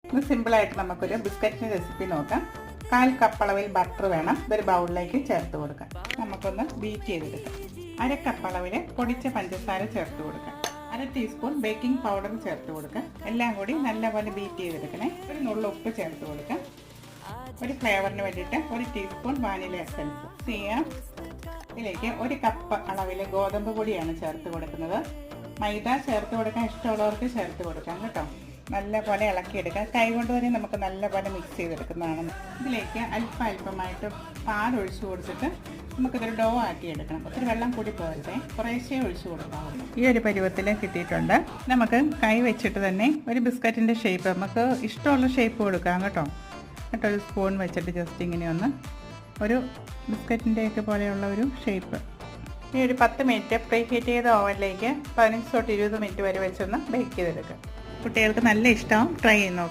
ഇന്ന് സിമ്പിളായിട്ട് നമുക്കൊരു ബിസ്ക്കറ്റിൻ്റെ റെസിപ്പി നോക്കാം. 1/4 കപ്പ് അളവിൽ ബട്ടർ വേണം. ഇതൊരു ബൗളിലേക്ക് ചേർത്ത് കൊടുക്കാം. നമുക്കൊന്ന് ബീറ്റ് ചെയ്തെടുക്കാം. 1/2 കപ്പ് അളവിൽ പൊടിച്ച പഞ്ചസാര ചേർത്ത് കൊടുക്കാം. 1/2 ടീസ്പൂൺ ബേക്കിംഗ് പൗഡർ ചേർത്ത് കൊടുക്കാം. എല്ലാം കൂടി നല്ലപോലെ ബീറ്റ് ചെയ്തെടുക്കണേ. ഒരു നുള്ളു ഉപ്പ് ചേർത്ത് കൊടുക്കാം. ഒരു ഫ്ലേവറിന് വേണ്ടിയിട്ട് 1 ടീസ്പൂൺ വാനില എസൻസ് ചെയ്യാം. ഇതിലേക്ക് 1 കപ്പ് അളവിൽ ഗോതമ്പ് പൊടിയാണ് ചേർത്ത് കൊടുക്കുന്നത്. മൈദ ചേർത്ത് കൊടുക്കാൻ ഇഷ്ടമുള്ളവർക്ക് ചേർത്ത് കൊടുക്കാം കേട്ടോ. നല്ലപോലെ ഇളക്കിയെടുക്കാം. കൈകൊണ്ട് തന്നെ നമുക്ക് നല്ലപോലെ മിക്സ് ചെയ്തെടുക്കുന്നതാണ്. ഇതിലേക്ക് അല്പമായിട്ട് പാൽ ഒഴിച്ചു കൊടുത്തിട്ട് നമുക്കിതൊരു ഡോ ആക്കി എടുക്കണം. ഒത്തിരി വെള്ളം കൂടി പോകരുതേ, കുറേശ്ശേ ഒഴിച്ചു കൊടുക്കാവുള്ളൂ. ഈ ഒരു പരുവത്തിൽ കിട്ടിയിട്ടുണ്ട്. നമുക്ക് കൈ വെച്ചിട്ട് തന്നെ ഒരു ബിസ്ക്കറ്റിൻ്റെ ഷേപ്പ് നമുക്ക് ഇഷ്ടമുള്ള ഷേപ്പ് കൊടുക്കാം കേട്ടോ. എന്നിട്ട് ഒരു സ്പൂൺ വെച്ചിട്ട് ജസ്റ്റ് ഇങ്ങനെ ഒന്ന് ഒരു ബിസ്ക്കറ്റിൻ്റെയൊക്കെ പോലെയുള്ള ഒരു ഷേപ്പ്. ഈ ഒരു 10 മിനിറ്റ് പ്രീ ഹീറ്റ് ചെയ്ത ഓവനിലേക്ക് 15 തൊട്ട് 20 മിനിറ്റ് വരെ വെച്ചൊന്ന് ബേക്ക് ചെയ്തെടുക്കുക. കുട്ടികൾക്ക് നല്ല ഇഷ്ടമാവും. ട്രൈ ചെയ്ത് നോക്കാം.